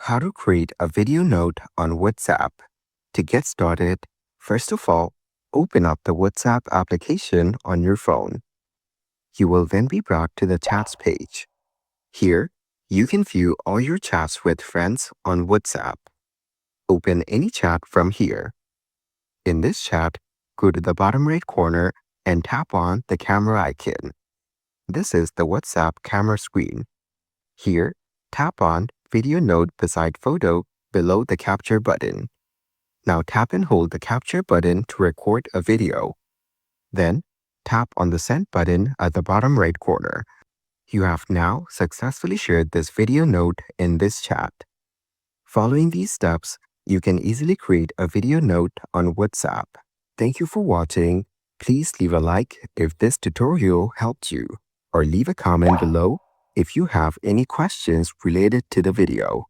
How to create a video note on WhatsApp. To get started, first of all, open up the WhatsApp application on your phone. You will then be brought to the chats page. Here, you can view all your chats with friends on WhatsApp. Open any chat from here. In this chat, go to the bottom right corner and tap on the camera icon. This is the WhatsApp camera screen. Here, tap on Video Note beside Photo below the Capture button. Now tap and hold the Capture button to record a video. Then, tap on the Send button at the bottom right corner. You have now successfully shared this video note in this chat. Following these steps, you can easily create a video note on WhatsApp. Thank you for watching. Please leave a like if this tutorial helped you, or leave a comment below if you have any questions related to the video.